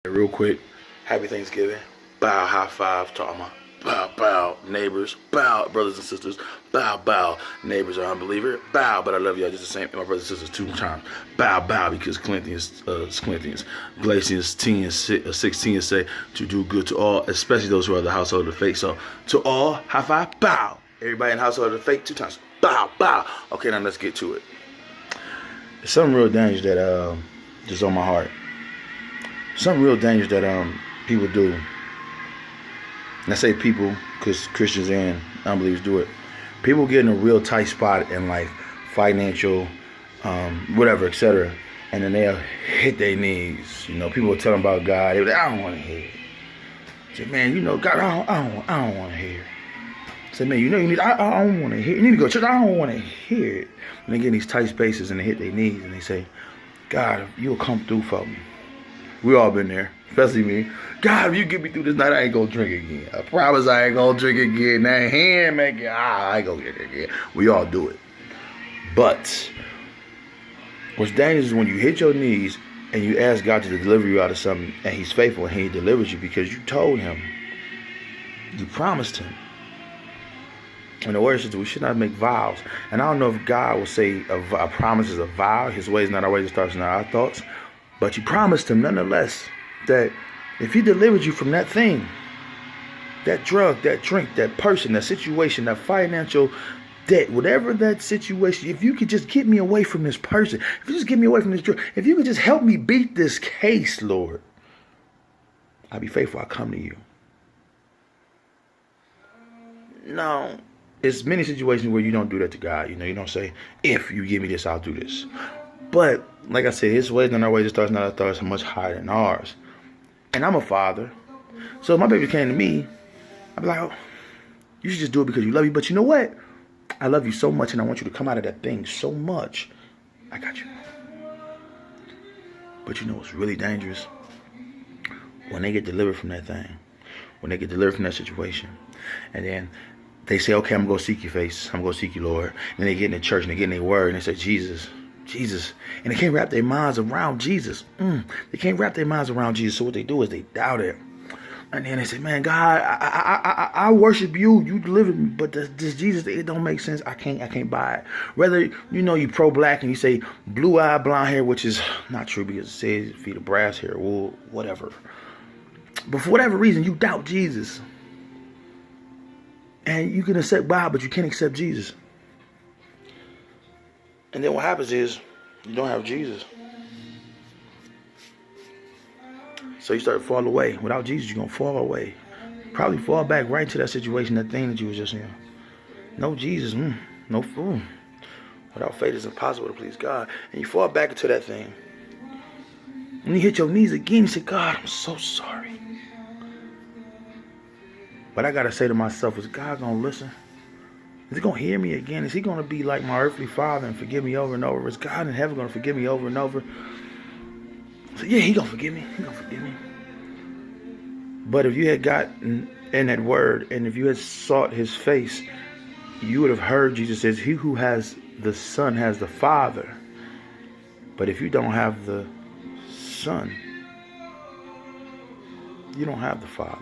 Real quick, happy Thanksgiving. Bow, high five to all my bow neighbors. Bow, brothers and sisters. Bow, neighbors are unbeliever. Bow, but I love y'all just the same. My brothers and sisters 2 times. Bow, because Galatians 10 and 16 say to do good to all, especially those who are the household of faith. So to all, high five, bow. Everybody in the household of faith 2 times. Bow. Okay, now let's get to it. There's something real dangerous that just on my heart. Something real dangerous that people do. And I say people because Christians and unbelievers do it. People get in a real tight spot in like financial, whatever, etc. And then they'll hit their knees. You know, people will tell them about God. They'll be like, I don't want to hear it. Say, man, you know, God, I don't want to hear it. Say, man, you know, you need. I don't want to hear it. You need to go to church. I don't want to hear it. And they get in these tight spaces and they hit their knees and they say, God, you'll come through for me. We all been there, especially me. God, if you get me through this night, I ain't gonna drink again. I promise I ain't gonna drink again. That hand make it, I ain't gonna drink again. We all do it. But what's dangerous is when you hit your knees and you ask God to deliver you out of something, and He's faithful and He delivers you because you told Him, you promised Him. And the word says we should not make vows. And I don't know if God will say a promise is a vow. His ways not our ways, His thoughts not our thoughts. But you promised Him nonetheless that if He delivered you from that thing, that drug, that drink, that person, that situation, that financial debt, whatever that situation, if you could just get me away from this person, if you just get me away from this drug, if you could just help me beat this case, Lord, I'll be faithful. I'll come to you. No. There's many situations where you don't do that to God. You know, you don't say, if you give me this, I'll do this. But, like I said, His ways not our ways, His thoughts not our thoughts, are much higher than ours. And I'm a father. So if my baby came to me, I'd be like, oh, you should just do it because you love me. But you know what? I love you so much and I want you to come out of that thing so much. I got you. But you know what's really dangerous? When they get delivered from that thing. When they get delivered from that situation. And then they say, okay, I'm going to seek your face. I'm going to seek you, Lord. And they get in the church and they get in their word and they say, Jesus. And they can't wrap their minds around Jesus. They can't wrap their minds around Jesus. So what they do is they doubt it. And then they say, man, God, I worship you. You delivered me. But this Jesus, it don't make sense. I can't buy it. Whether, you know, you pro-black and you say blue-eye, blonde hair, which is not true because it says feet of brass hair, wool, whatever. But for whatever reason, you doubt Jesus. And you can accept God, but you can't accept Jesus. And then what happens is you don't have Jesus. So you start to fall away. Without Jesus, you're going to fall away. Probably fall back right into that situation, that thing that you was just in. No Jesus, no fool. Without faith, it's impossible to please God. And you fall back into that thing. And you hit your knees again, you say, God, I'm so sorry. But I got to say to myself, is God going to listen? Is He going to hear me again? Is He going to be like my earthly father and forgive me over and over? Is God in heaven going to forgive me over and over? So yeah, He going to forgive me. He going to forgive me. But if you had gotten in that word and if you had sought His face, you would have heard Jesus says, he who has the Son has the Father. But if you don't have the Son, you don't have the Father.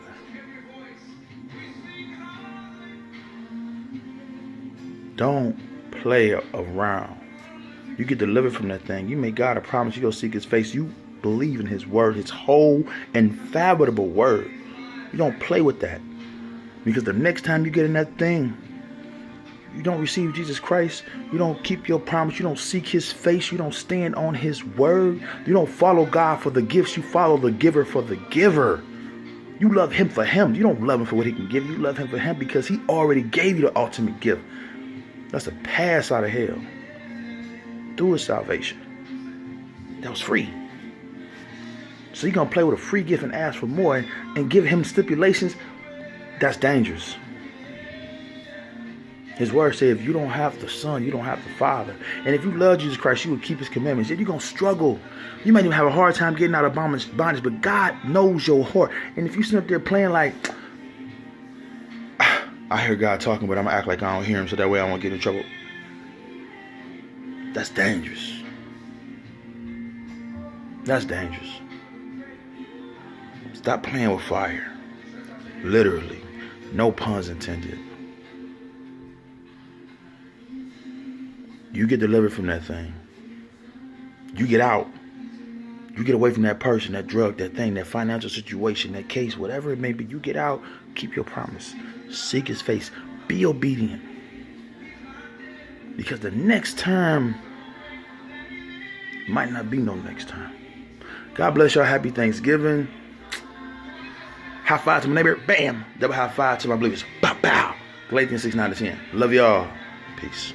Don't play around. You get delivered from that thing. You make God a promise. You go seek His face. You believe in His word, His whole infallible word. You don't play with that. Because the next time you get in that thing, you don't receive Jesus Christ. You don't keep your promise. You don't seek His face. You don't stand on His word. You don't follow God for the gifts. You follow the giver for the giver. You love Him for Him. You don't love Him for what He can give you. You love Him for Him because He already gave you the ultimate gift. That's a pass out of hell through His salvation. That was free. So you're going to play with a free gift and ask for more and give Him stipulations? That's dangerous. His word said if you don't have the Son, you don't have the Father. And if you love Jesus Christ, you will keep His commandments. You're going to struggle. You might even have a hard time getting out of bondage, but God knows your heart. And if you sit up there playing like, I hear God talking, but I'm going to act like I don't hear Him so that way I won't get in trouble. That's dangerous. That's dangerous. Stop playing with fire. Literally. No puns intended. You get delivered from that thing. You get out. You get away from that person, that drug, that thing, that financial situation, that case, whatever it may be. You get out. Keep your promise. Seek his face. Be obedient. Because the next time might not be no next time. God bless y'all. Happy Thanksgiving. High five to my neighbor. Bam. Double high five to my believers. Bow, bow. Galatians 6:9-10. Love y'all. Peace.